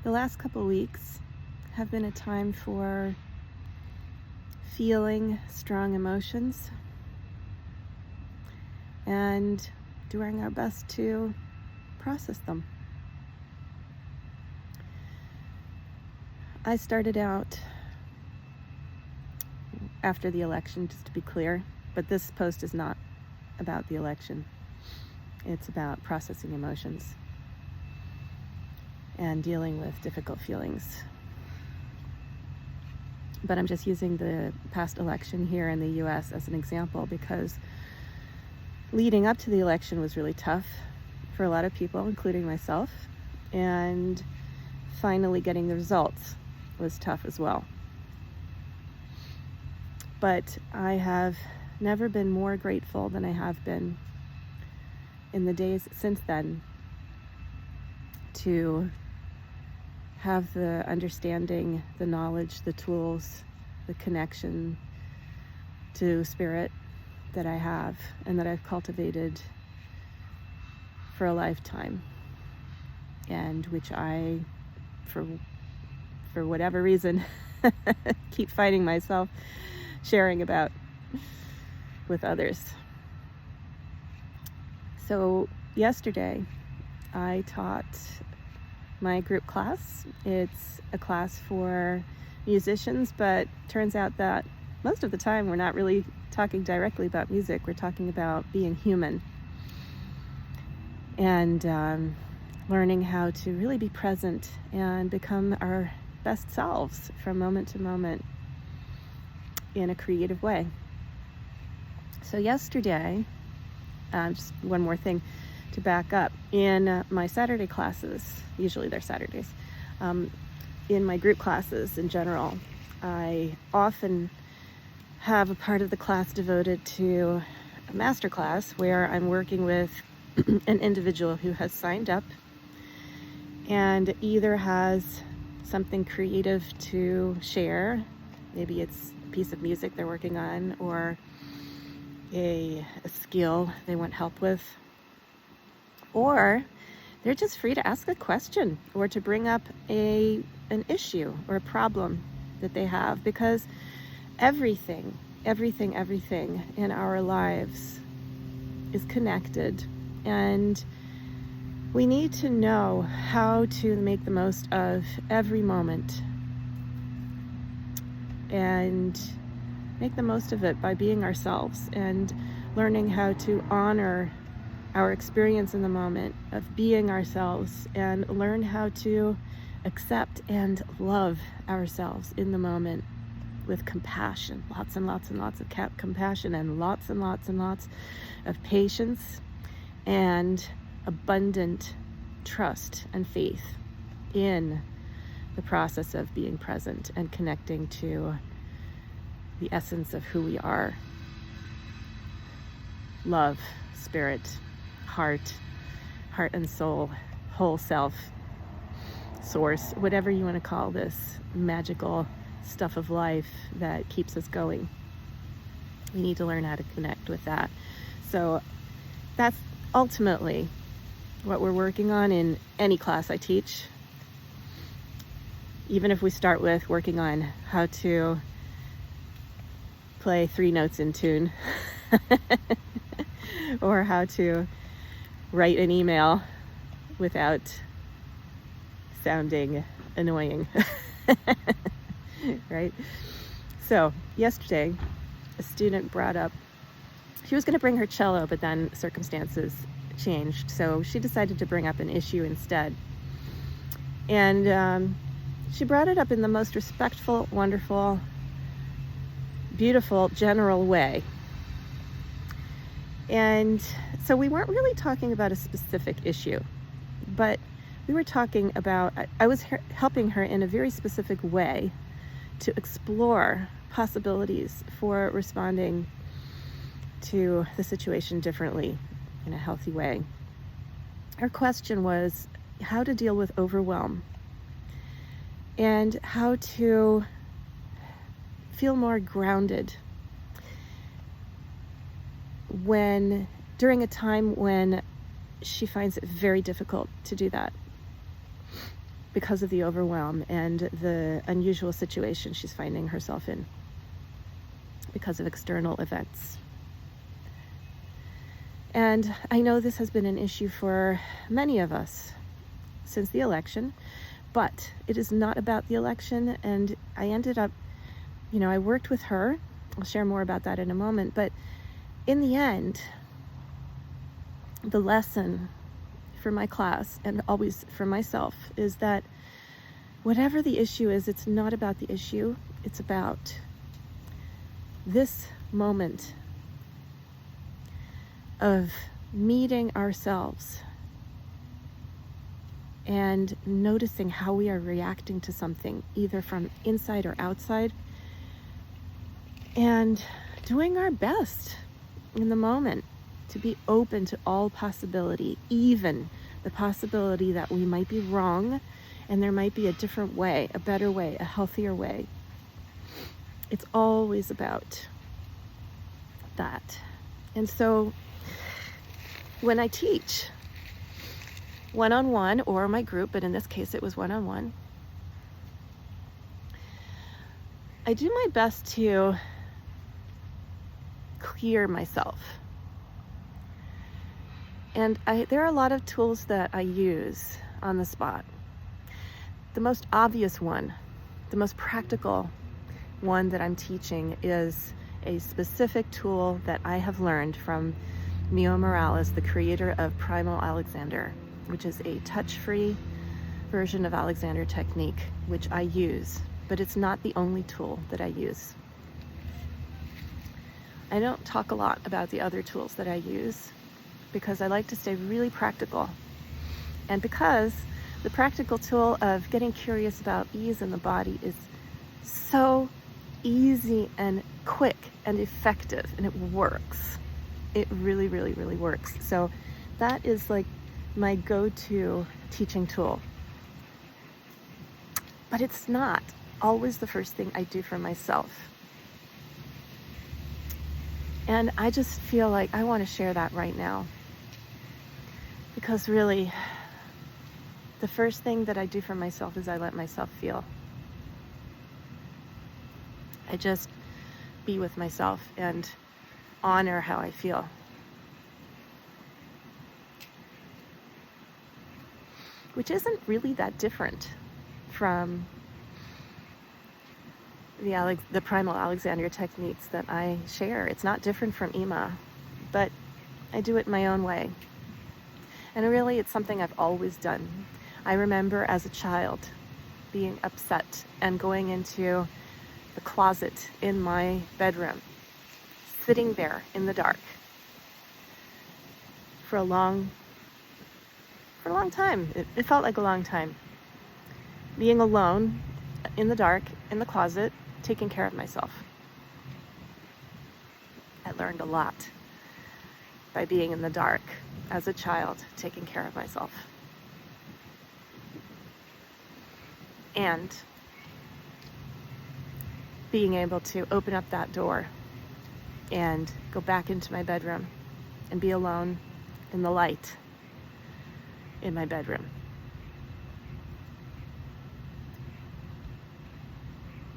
The last couple weeks have been a time for feeling strong emotions and doing our best to process them. I started out after the election, just to be clear, but this post is not about the election. It's about processing emotions and dealing with difficult feelings. But I'm just using the past election here in the US as an example because leading up to the election was really tough for a lot of people, including myself, and finally getting the results was tough as well. But I have never been more grateful than I have been in the days since then to have the understanding, the knowledge, the tools, the connection to spirit that I have and that I've cultivated for a lifetime, and which I, for whatever reason, keep finding myself sharing about with others. So yesterday I taught my group class. It's a class for musicians, but turns out that most of the time we're not really talking directly about music. We're talking about being human and learning how to really be present and become our best selves from moment to moment in a creative way. So yesterday, just one more thing to back up. In my Saturday classes, usually they're Saturdays, in my group classes in general, I often have a part of the class devoted to a master class where I'm working with an individual who has signed up and either has something creative to share. Maybe it's a piece of music they're working on or a skill they want help with, or they're just free to ask a question or to bring up an issue or a problem that they have, because everything in our lives is connected, and we need to know how to make the most of every moment and make the most of it by being ourselves and learning how to honor our experience in the moment of being ourselves and learn how to accept and love ourselves in the moment with compassion, lots and lots and lots of compassion, and lots of patience and abundant trust and faith in the process of being present and connecting to the essence of who we are. Love, spirit, heart and soul, whole self, source, whatever you want to call this magical stuff of life that keeps us going. We need to learn how to connect with that. So that's ultimately what we're working on in any class I teach. Even if we start with working on how to play 3 notes in tune or how to write an email without sounding annoying. Right? So yesterday, a student brought up, she was going to bring her cello, but then circumstances changed. So she decided to bring up an issue instead. And she brought it up in the most respectful, wonderful, beautiful, general way. And so we weren't really talking about a specific issue, but we were talking about, I was helping her in a very specific way to explore possibilities for responding to the situation differently in a healthy way. Our question was how to deal with overwhelm and how to feel more grounded during a time when she finds it very difficult to do that. because of the overwhelm and the unusual situation she's finding herself in because of external events. And I know this has been an issue for many of us since the election, but it is not about the election. And I ended up, I worked with her. I'll share more about that in a moment. But in the end, the lesson for my class and always for myself is that whatever the issue is, it's not about the issue. It's about this moment of meeting ourselves and noticing how we are reacting to something, either from inside or outside, and doing our best in the moment to be open to all possibility, even the possibility that we might be wrong and there might be a different way, a better way, a healthier way. It's always about that. And so when I teach one-on-one or my group, but in this case it was one-on-one, I do my best to clear myself. And there are a lot of tools that I use on the spot. The most obvious one, the most practical one that I'm teaching is a specific tool that I have learned from Mio Morales, the creator of Primal Alexander, which is a touch-free version of Alexander technique, which I use, but it's not the only tool that I use. I don't talk a lot about the other tools that I use because I like to stay really practical. And because the practical tool of getting curious about ease in the body is so easy and quick and effective, and it works. It really, really, really works. So that is like my go-to teaching tool. But it's not always the first thing I do for myself. And I just feel like I want to share that right now. Because really, the first thing that I do for myself is I let myself feel. I just be with myself and honor how I feel. Which isn't really that different from the Primal Alexander techniques that I share. It's not different from Ima, but I do it my own way. And really, it's something I've always done. I remember as a child being upset and going into the closet in my bedroom, sitting there in the dark for a long time. It felt like a long time. Being alone in the dark, in the closet, taking care of myself. I learned a lot by being in the dark as a child, taking care of myself. And being able to open up that door and go back into my bedroom and be alone in the light in my bedroom.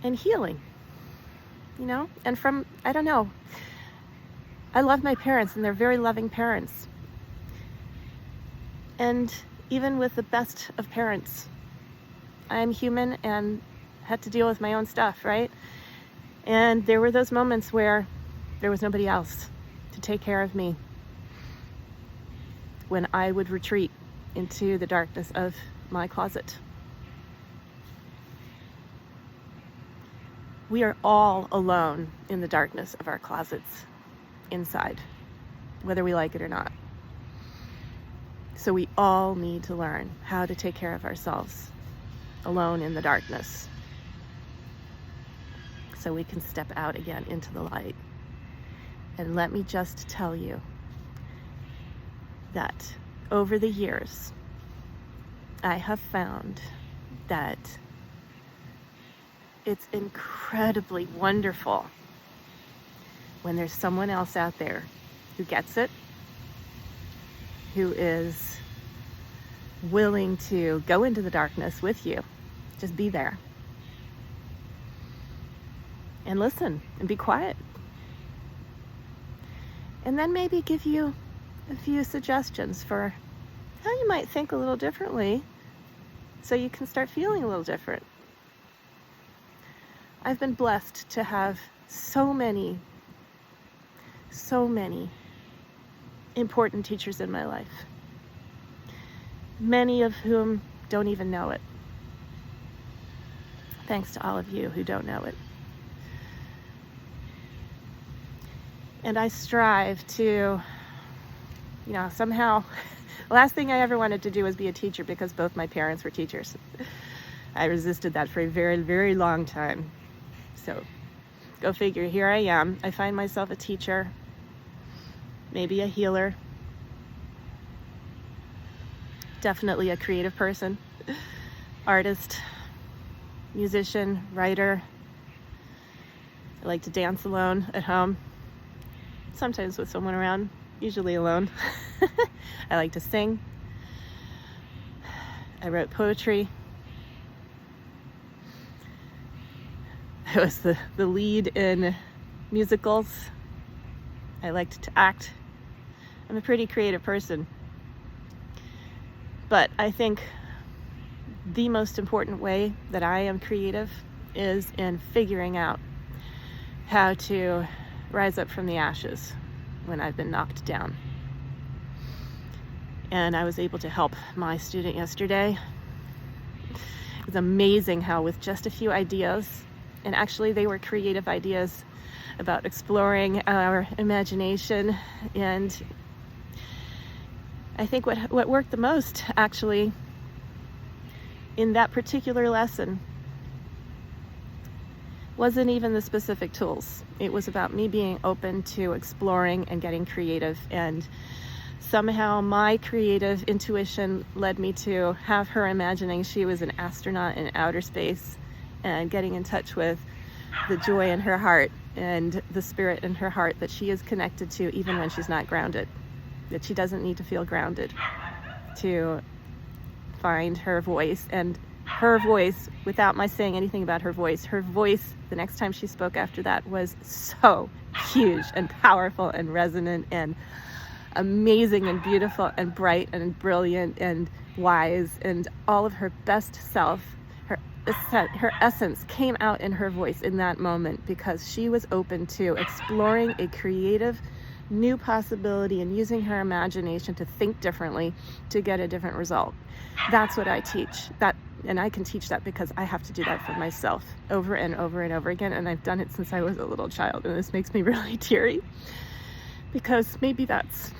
And healing, and from, I don't know, I love my parents and they're very loving parents. And even with the best of parents, I'm human and had to deal with my own stuff, right? And there were those moments where there was nobody else to take care of me, when I would retreat into the darkness of my closet. We are all alone in the darkness of our closets inside, whether we like it or not. So we all need to learn how to take care of ourselves alone in the darkness, so we can step out again into the light. And let me just tell you that over the years, I have found that it's incredibly wonderful when there's someone else out there who gets it, who is willing to go into the darkness with you. Just be there. And listen and be quiet. And then maybe give you a few suggestions for how you might think a little differently so you can start feeling a little different. I've been blessed to have so many important teachers in my life, many of whom don't even know it. Thanks to all of you who don't know it. And I strive to, somehow, the last thing I ever wanted to do was be a teacher because both my parents were teachers. I resisted that for a very, very long time. So go figure, here I am. I find myself a teacher, maybe a healer, definitely a creative person, artist, musician, writer. I like to dance alone at home, sometimes with someone around, usually alone. I like to sing. I wrote poetry. I was the lead in musicals. I liked to act. I'm a pretty creative person. But I think the most important way that I am creative is in figuring out how to rise up from the ashes when I've been knocked down. And I was able to help my student yesterday. It was amazing how with just a few ideas, and actually they were creative ideas about exploring our imagination, and I think what worked the most actually in that particular lesson wasn't even the specific tools. It was about me being open to exploring and getting creative, and somehow my creative intuition led me to have her imagining she was an astronaut in outer space and getting in touch with the joy in her heart and the spirit in her heart that she is connected to even when she's not grounded, that she doesn't need to feel grounded to find her voice. And her voice, without my saying anything about her voice, the next time she spoke after that was so huge and powerful and resonant and amazing and beautiful and bright and brilliant and wise, and all of her best self, her essence came out in her voice in that moment because she was open to exploring a creative new possibility and using her imagination to think differently to get a different result. That's what I teach. And I can teach that because I have to do that for myself over and over and over again, and I've done it since I was a little child, and this makes me really teary because maybe that's,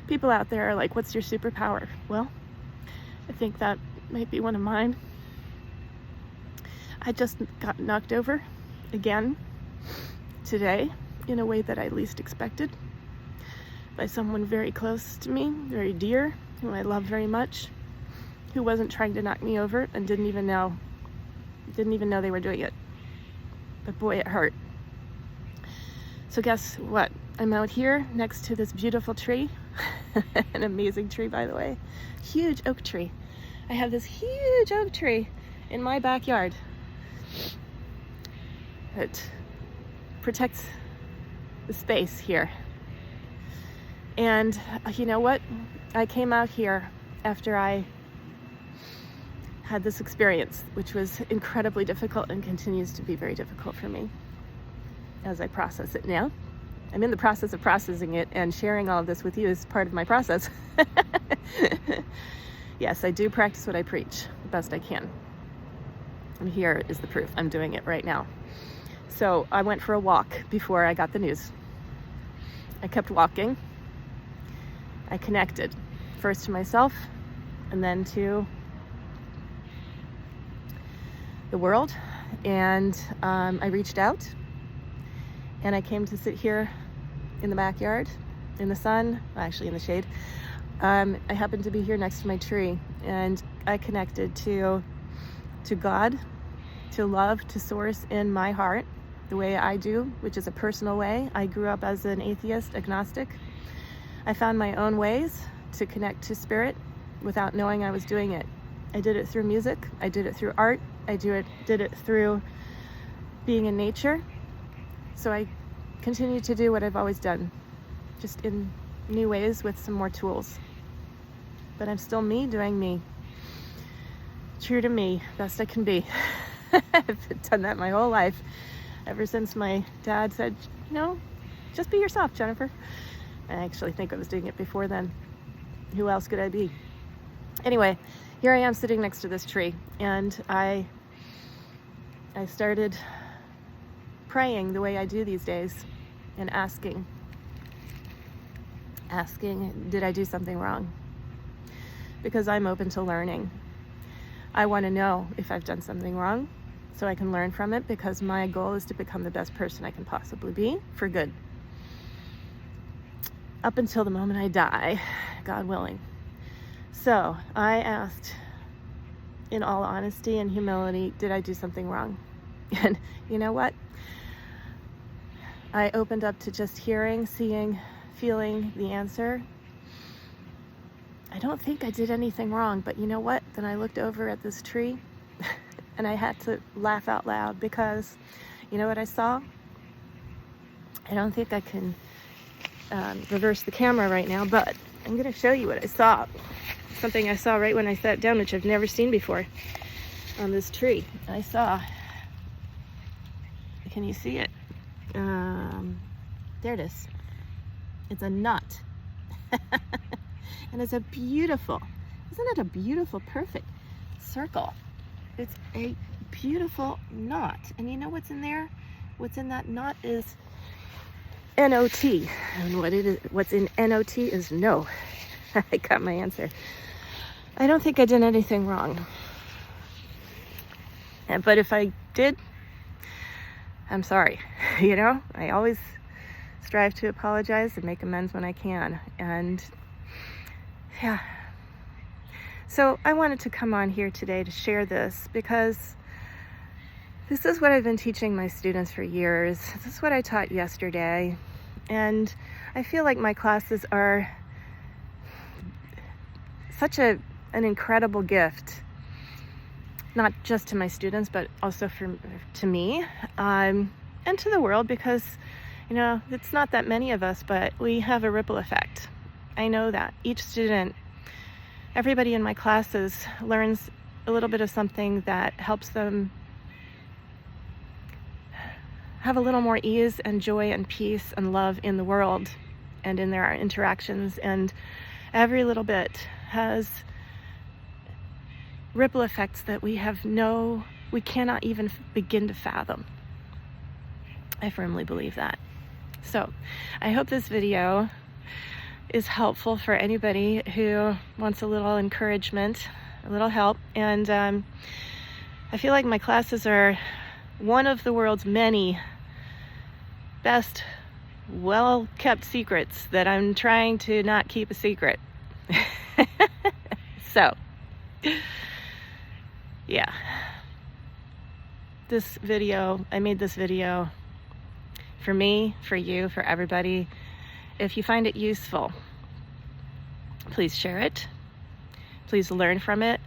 people out there are like, what's your superpower? Well, I think that might be one of mine. I just got knocked over again today in a way that I least expected by someone very close to me, very dear, who I love very much, who wasn't trying to knock me over and didn't even know they were doing it. But boy, it hurt. So guess what? I'm out here next to this beautiful tree, an amazing tree, by the way, huge oak tree. I have this huge oak tree in my backyard. It protects the space here. And you know what? I came out here after I had this experience, which was incredibly difficult and continues to be very difficult for me as I process it now. I'm in the process of processing it, and sharing all of this with you is part of my process. Yes, I do practice what I preach the best I can. And here is the proof. I'm doing it right now. So I went for a walk before I got the news. I kept walking. I connected first to myself and then to the world. And I reached out, and I came to sit here in the backyard, in the sun, actually in the shade. I happened to be here next to my tree, and I connected to God, to love, to source in my heart, the way I do, which is a personal way. I grew up as an atheist, agnostic. I found my own ways to connect to spirit without knowing I was doing it. I did it through music. I did it through art. I did it through being in nature. So I continue to do what I've always done, just in new ways with some more tools. But I'm still me doing me. True to me, best I can be. I've done that my whole life, ever since my dad said, just be yourself, Jennifer. I actually think I was doing it before then. Who else could I be? Anyway, here I am sitting next to this tree, and I started praying the way I do these days and asking, did I do something wrong? Because I'm open to learning. I want to know if I've done something wrong so I can learn from it, because my goal is to become the best person I can possibly be for good. Up until the moment I die, God willing. So I asked, in all honesty and humility, did I do something wrong? And you know what? I opened up to just hearing, seeing, feeling the answer. I don't think I did anything wrong, but you know what? Then I looked over at this tree and I had to laugh out loud, because you know what I saw? I don't think I can reverse the camera right now, but I'm going to show you what I saw. Something I saw right when I sat down, which I've never seen before on this tree. I saw, can you see it? There it is. It's a nut. And it's a beautiful, isn't it a beautiful, perfect circle? It's a beautiful knot. And you know what's in there? What's in that knot is N-O-T. And what's in N-O-T is no. I got my answer. I don't think I did anything wrong. But if I did, I'm sorry. I always strive to apologize and make amends when I can. And yeah. So I wanted to come on here today to share this, because this is what I've been teaching my students for years. This is what I taught yesterday. And I feel like my classes are such an incredible gift, not just to my students, but also to me, and to the world, because, it's not that many of us, but we have a ripple effect. I know that each student, everybody in my classes learns a little bit of something that helps them have a little more ease and joy and peace and love in the world and in their interactions. And every little bit has ripple effects that we cannot even begin to fathom. I firmly believe that. So I hope this video is helpful for anybody who wants a little encouragement, a little help. And I feel like my classes are one of the world's many best, well-kept secrets that I'm trying to not keep a secret. So, yeah. I made this video for me, for you, for everybody. If you find it useful, please share it. Please learn from it.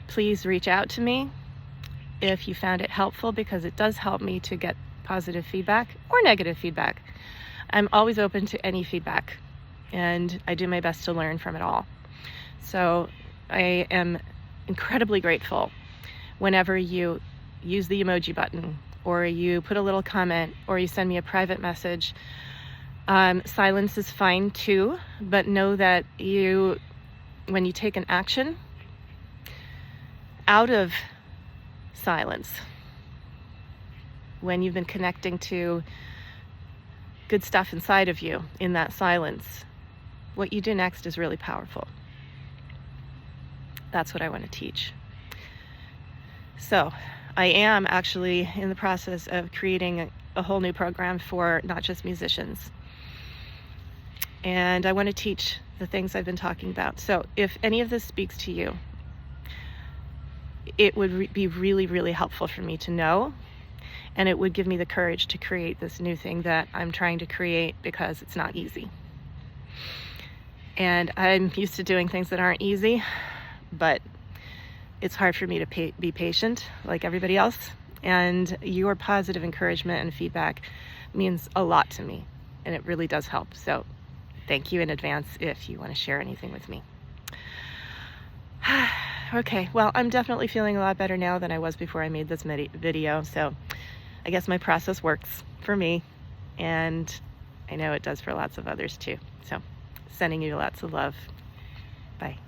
Please reach out to me if you found it helpful, because it does help me to get positive feedback or negative feedback. I'm always open to any feedback, and I do my best to learn from it all. So I am incredibly grateful whenever you use the emoji button, or you put a little comment, or you send me a private message. Silence is fine too, but know that when you take an action out of silence, when you've been connecting to good stuff inside of you in that silence, what you do next is really powerful. That's what I want to teach. So I am actually in the process of creating a whole new program for not just musicians. And I want to teach the things I've been talking about. So if any of this speaks to you, it would be really, really helpful for me to know. And it would give me the courage to create this new thing that I'm trying to create, because it's not easy. And I'm used to doing things that aren't easy, but it's hard for me to be patient like everybody else. And your positive encouragement and feedback means a lot to me, and it really does help. So thank you in advance if you want to share anything with me. Okay, well, I'm definitely feeling a lot better now than I was before I made this video. So I guess my process works for me, and I know it does for lots of others too. So sending you lots of love. Bye.